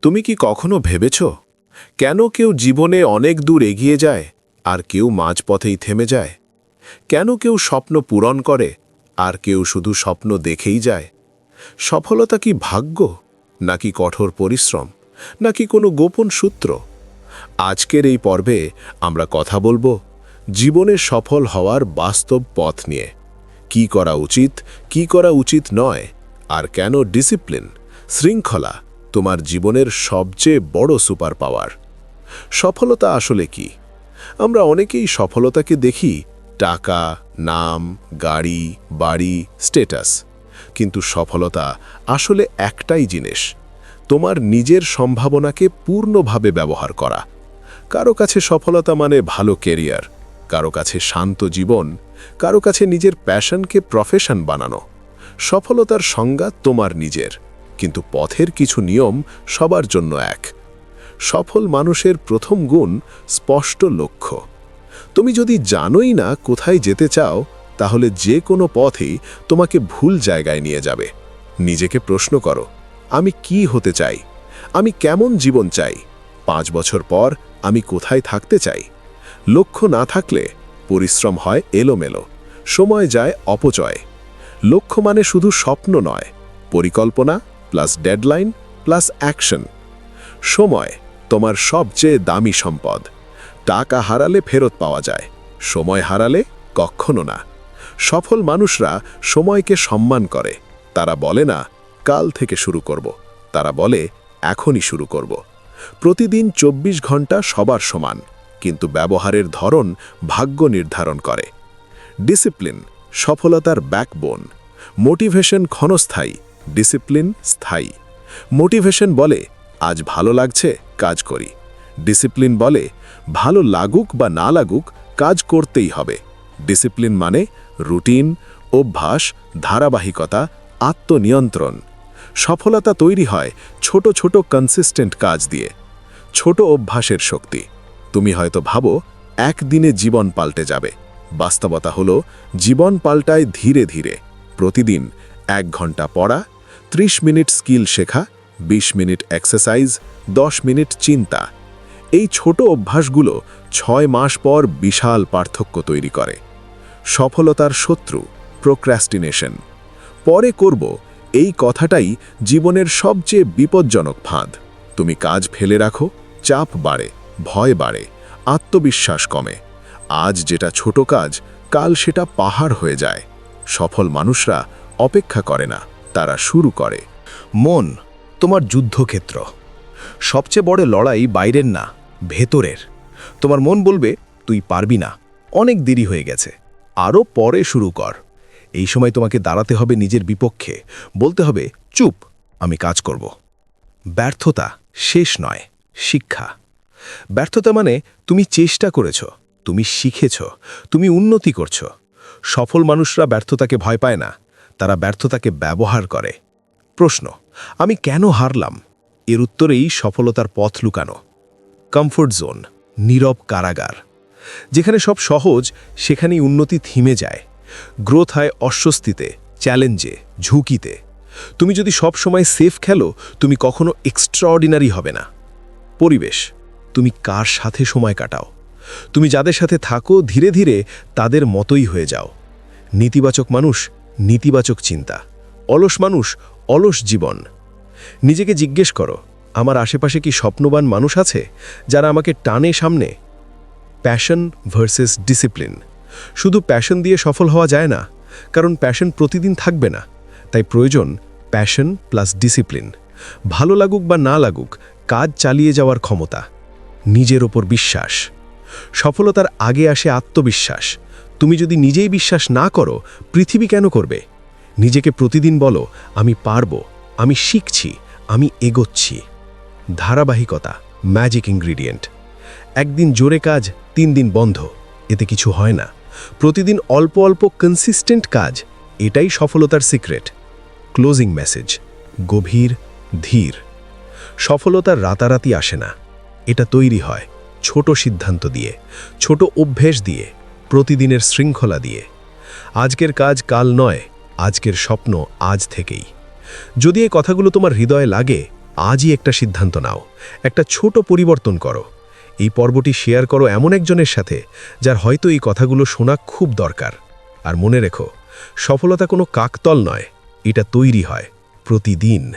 তুমি কি কখনো ভেবেছ কেন কেউ জীবনে অনেক দূর এগিয়ে যায় আর কেউ মাঝপথেই থেমে যায়? কেন কেউ স্বপ্ন পূরণ করে আর কেউ শুধু স্বপ্ন দেখেই যায়? সফলতা কি ভাগ্য, নাকি কঠোর পরিশ্রম, নাকি কোনো গোপন সূত্র? আজকের এই পর্বে আমরা কথা বলবো জীবনে সফল হওয়ার বাস্তব পথ নিয়ে। কি করা উচিত, কি করা উচিত নয়, আর কেন ডিসিপ্লিন, শৃঙ্খলা তোমার জীবনের সবচেয়ে বড় সুপার পাওয়ার। সফলতা আসলে কি? আমরা অনেকেই সফলতাকে দেখি টাকা, নাম, গাড়ি, বাড়ি, স্ট্যাটাস। কিন্তু সফলতা আসলে একটাই জিনিস, তোমার নিজের সম্ভাবনাকে পূর্ণভাবে ব্যবহার করা। কারো কাছে সফলতা মানে ভালো ক্যারিয়ার, কারো কাছে শান্ত জীবন, কারো কাছে নিজের প্যাশনকে প্রফেশন বানানো। সফলতার সংজ্ঞা তোমার নিজের, কিন্তু পথের কিছু নিয়ম সবার জন্য এক। সফল মানুষের প্রথম গুণ স্পষ্ট লক্ষ্য। তুমি যদি জানোই না কোথায় যেতে চাও, তাহলে যে কোনো পথই তোমাকে ভুল জায়গায় নিয়ে যাবে। নিজেকে প্রশ্ন করো, আমি কি হতে চাই? আমি কেমন জীবন চাই? 5 বছর পর আমি কোথায় থাকতে চাই? লক্ষ্য না থাকলে পরিশ্রম হয় এলোমেলো, সময় যায় অপচয়। লক্ষ্য মানে শুধু স্বপ্ন নয়, পরিকল্পনা প্লাস ডেডলাইন প্লাস অ্যাকশন। সময় তোমার সবচেয়ে দামি সম্পদ। টাকা হারালে ফেরত পাওয়া যায়, সময় হারালে কখনো না। সফল মানুষরা সময়কে সম্মান করে। তারা বলে না কাল থেকে শুরু করব, তারা বলে এখনই শুরু করব। প্রতিদিন 24 ঘন্টা সবার সমান, কিন্তু ব্যবহারের ধরন ভাগ্য নির্ধারণ করে। ডিসিপ্লিন সফলতার ব্যাকবোন। মোটিভেশন ক্ষণস্থায়ী, ডিসিপ্লিন স্থায়ী। মোটিভেশন বলে আজ ভালো লাগছে, কাজ করি। ডিসিপ্লিন বলে ভালো লাগুক বা না লাগুক, কাজ করতেই হবে। ডিসিপ্লিন মানে রুটিন, অভ্যাস, ধারাবাহিকতা, আত্মনিয়ন্ত্রণ। সফলতা তৈরি হয় ছোট ছোট কনসিস্টেন্ট কাজ দিয়ে। ছোট অভ্যাসের শক্তি। তুমি হয়তো ভাবো একদিনে জীবন পাল্টে যাবে। বাস্তবতা হলো জীবন পাল্টায় ধীরে ধীরে। প্রতিদিন 1 ঘন্টা পড়া, 30 মিনিট স্কিল শেখা, 20 মিনিট এক্সারসাইজ, 10 মিনিট চিন্তা। এই ছোট অভ্যাসগুলো 6 মাস পর বিশাল পার্থক্য তৈরি করে। সফলতার শত্রু প্রোক্রাস্টিনেশন। পরে করব, এই কথাটাই জীবনের সবচেয়ে বিপজ্জনক ফাঁদ। তুমি কাজ ফেলে রাখো, চাপ বাড়ে, ভয় বাড়ে, আত্মবিশ্বাস কমে। আজ যেটা ছোট কাজ, কাল সেটা পাহাড় হয়ে যায়। সফল মানুষরা অপেক্ষা করে না, তারা শুরু করে। মন তোমার যুদ্ধক্ষেত্র। সবচেয়ে বড় লড়াই বাইরের না, ভেতরের। তোমার মন বলবে তুই পারবি না, অনেক দেরি হয়ে গেছে, আরও পরে শুরু কর। এই সময় তোমাকে দাঁড়াতে হবে নিজের বিপক্ষে, বলতে হবে চুপ, আমি কাজ করব। ব্যর্থতা শেষ নয়, শিক্ষা। ব্যর্থতা মানে তুমি চেষ্টা করেছ, তুমি শিখেছ, তুমি উন্নতি করছ। সফল মানুষরা ব্যর্থতাকে ভয় পায় না, তারা ব্যর্থতাকে ব্যবহার করে। প্রশ্ন, আমি কেন হারলাম? এর উত্তরেই সফলতার পথ লুকানো। কমফোর্ট জোন, নীরব কারাগার। যেখানে সব সহজ, সেখানেই উন্নতি থিমে যায়। গ্রোথ হয় অস্বস্তিতে, চ্যালেঞ্জে, ঝুঁকিতে। তুমি যদি সব সময় সেফ খেলো, তুমি কখনো এক্সট্রাঅর্ডিনারি হবে না। পরিবেশ, তুমি কার সাথে সময় কাটাও। তুমি যাদের সাথে থাকো, ধীরে ধীরে তাদের মতোই হয়ে যাও। নেতিবাচক মানুষ, নেতিবাচক চিন্তা। অলস মানুষ, অলস জীবন। নিজেকে জিজ্ঞেস করো, আমার আশেপাশে কি স্বপ্নবান মানুষ আছে যারা আমাকে টানে সামনে? Passion versus discipline. শুধু প্যাশন দিয়ে সফল হওয়া যায় না, কারণ প্যাশন প্রতিদিন থাকবে না। তাই প্রয়োজন প্যাশন প্লাস ডিসিপ্লিন। ভালো লাগুক বা না লাগুক, কাজ চালিয়ে যাওয়ার ক্ষমতা। নিজের ওপর বিশ্বাস। সফলতার আগে আসে আত্মবিশ্বাস। তুমি যদি নিজেই বিশ্বাস না করো, পৃথিবী কেন করবে? নিজেকে প্রতিদিন বলো, আমি পারবো, আমি শিখছি, আমি এগোচ্ছি। ধারাবাহিকতা ম্যাজিক ইনগ্রিডিয়েন্ট। একদিন জোরে কাজ, 3 দিন বন্ধ, এতে কিছু হয় না। প্রতিদিন অল্প অল্প কনসিস্টেন্ট কাজ, এটাই সফলতার সিক্রেট। ক্লোজিং মেসেজ, গভীর, ধীর। সফলতা রাতারাতি আসে না, এটা তৈরি হয় ছোট সিদ্ধান্ত দিয়ে, ছোট অভ্যেস দিয়ে, প্রতিদিনের শৃঙ্খলা দিয়ে। আজকের কাজ কাল নয়, আজকের স্বপ্ন আজ থেকেই। যদি এই কথাগুলো তোমার হৃদয়ে লাগে, আজই একটা সিদ্ধান্ত নাও, একটা ছোট পরিবর্তন করো। এই পর্বটি শেয়ার করো এমন একজনের সাথে যার হয়তো এই কথাগুলো শোনা খুব দরকার। আর মনে রেখো, সফলতা কোনো কাকতল নয়, এটা তৈরি হয় প্রতিদিন।